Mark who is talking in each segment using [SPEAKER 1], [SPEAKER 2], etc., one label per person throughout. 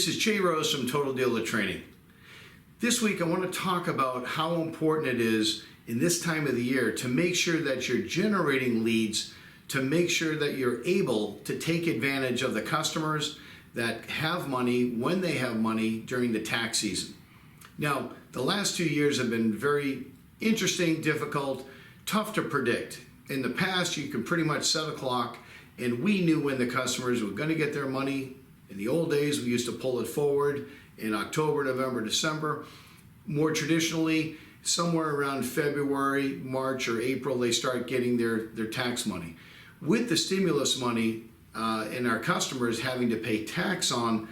[SPEAKER 1] This is Jay Rose from Total Dealer Training. This week I want to talk about how important it is in this time of the year to make sure that you're generating leads, to make sure that you're able to take advantage of the customers that have money when they have money during the tax season. Now, the last 2 years have been very interesting, difficult, tough to predict. In the past, you could pretty much set a clock and we knew when the customers were going to get their money. In the old days, we used to pull it forward in October, November, December. More traditionally, somewhere around February, March, or April, they start getting their tax money. With the stimulus money and our customers having to pay tax on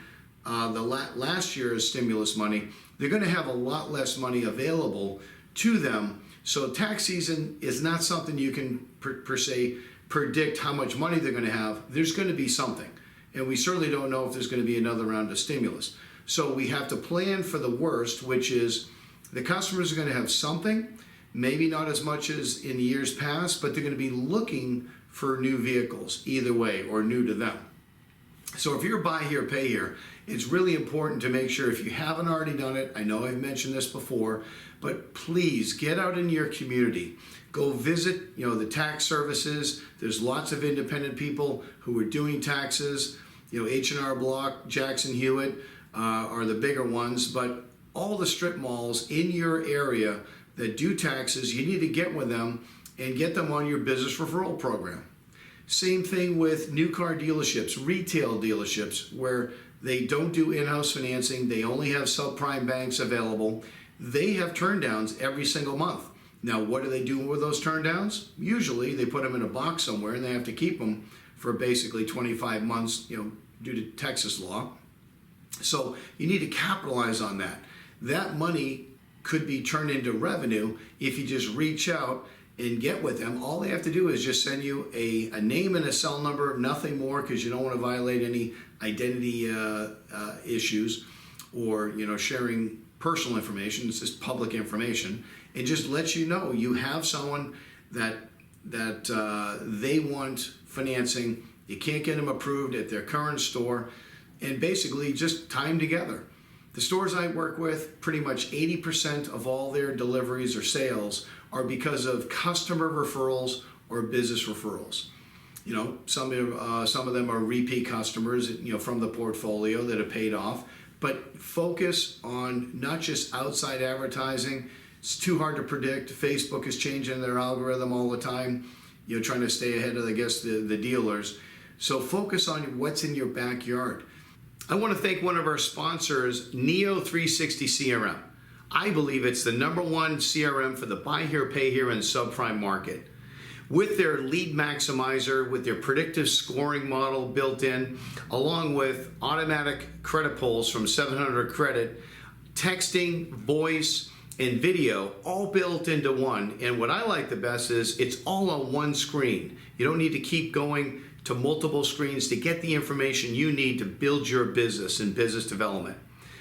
[SPEAKER 1] last year's stimulus money, they're going to have a lot less money available to them. So tax season is not something you can per se predict how much money they're going to have. There's going to be something. And we certainly don't know if there's going to be another round of stimulus. So we have to plan for the worst, which is the customers are going to have something, maybe not as much as in years past, but they're going to be looking for new vehicles either way or new to them. So if you're buy here, pay here, it's really important to make sure, if you haven't already done it, I know I've mentioned this before, but please get out in your community. Go visit, the tax services. There's lots of independent people who are doing taxes. H&R Block, Jackson Hewitt are the bigger ones, but all the strip malls in your area that do taxes, you need to get with them and get them on your business referral program. Same thing with new car dealerships, retail dealerships, where they don't do in-house financing. They only have subprime banks available. They have turndowns every single month. Now, what do they do with those turndowns? Usually, they put them in a box somewhere, and they have to keep them for basically 25 months, due to Texas law. So you need to capitalize on that. That money could be turned into revenue if you just reach out and get with them. All they have to do is just send you a name and a cell number, nothing more, because you don't want to violate any identity issues or sharing personal information. It's just public information. It just lets you know you have someone that they want financing. You can't get them approved at their current store, and basically just time together. The stores I work with, pretty much 80% of all their deliveries or sales are because of customer referrals or business referrals. Some of them are repeat customers, from the portfolio that have paid off. But focus on not just outside advertising. It's too hard to predict. Facebook is changing their algorithm all the time, trying to stay ahead of, the dealers. So focus on what's in your backyard. I want to thank one of our sponsors, Neo 360 CRM. I believe it's the #1 CRM for the buy here, pay here, and subprime market. With their lead maximizer, with their predictive scoring model built in, along with automatic credit pulls from 700 Credit, texting, voice, and video, all built into one. And what I like the best is it's all on one screen. You don't need to keep going to multiple screens to get the information you need to build your business and business development.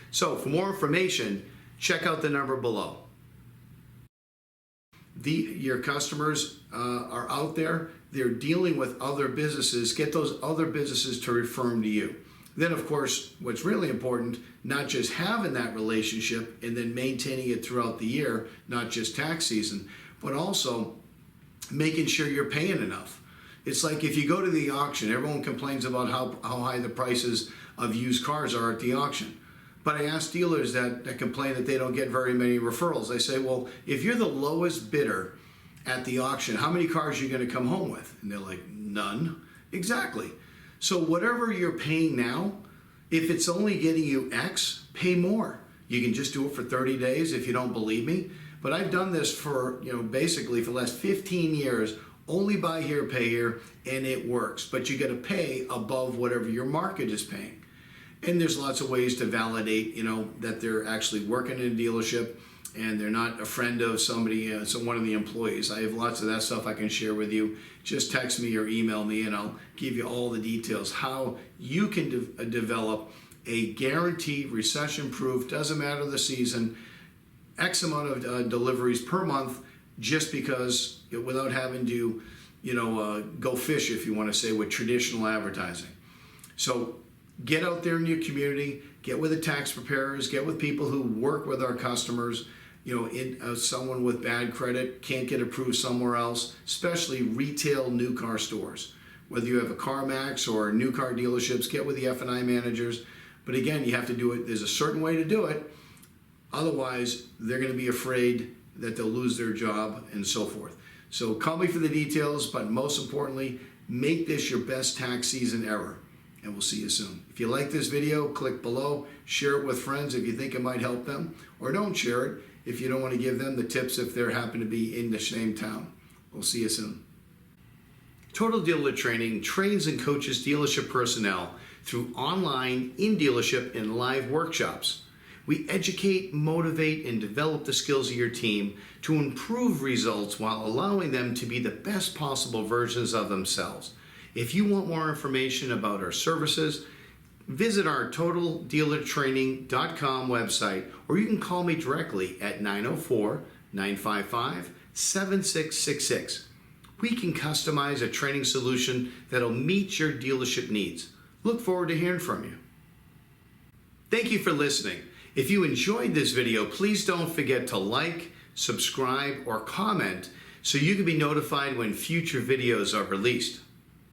[SPEAKER 1] So for more information, check out the number below. Your customers are out there, they're dealing with other businesses. Get those other businesses to refer them to you. Then, of course, what's really important, not just having that relationship and then maintaining it throughout the year, not just tax season, but also making sure you're paying enough. It's like if you go to the auction, everyone complains about how high the prices of used cars are at the auction. But I ask dealers that complain that they don't get very many referrals. I say, well, if you're the lowest bidder at the auction, how many cars are you going to come home with? And they're like, none. Exactly. So whatever you're paying now, if it's only getting you X, pay more. You can just do it for 30 days if you don't believe me. But I've done this for, basically for the last 15 years, only buy here, pay here, and it works. But you got to pay above whatever your market is paying. And there's lots of ways to validate, that they're actually working in a dealership and they're not a friend of somebody, one of the employees. I have lots of that stuff I can share with you. Just text me or email me and I'll give you all the details how you can develop a guaranteed recession-proof, doesn't matter the season, X amount of deliveries per month, just because, without having to, go fish, if you want to say, with traditional advertising. So get out there in your community, Get with the tax preparers, get with people who work with our customers. Someone with bad credit can't get approved somewhere else, especially retail new car stores. Whether you have a CarMax or new car dealerships, get with the F&I managers. But again, you have to do it. There's a certain way to do it. Otherwise, they're going to be afraid that they'll lose their job and so forth. So call me for the details, but most importantly, make this your best tax season ever. And we'll see you soon. If you like this video, click below, share it with friends if you think it might help them, or don't share it if you don't want to give them the tips if they happen to be in the same town. We'll see you soon. Total Dealer Training trains and coaches dealership personnel through online, in-dealership, and live workshops. We educate, motivate, and develop the skills of your team to improve results while allowing them to be the best possible versions of themselves. If you want more information about our services, visit our totaldealertraining.com website, or you can call me directly at 904-955-7666. We can customize a training solution that'll meet your dealership needs. Look forward to hearing from you. Thank you for listening. If you enjoyed this video, please don't forget to like, subscribe, or comment so you can be notified when future videos are released.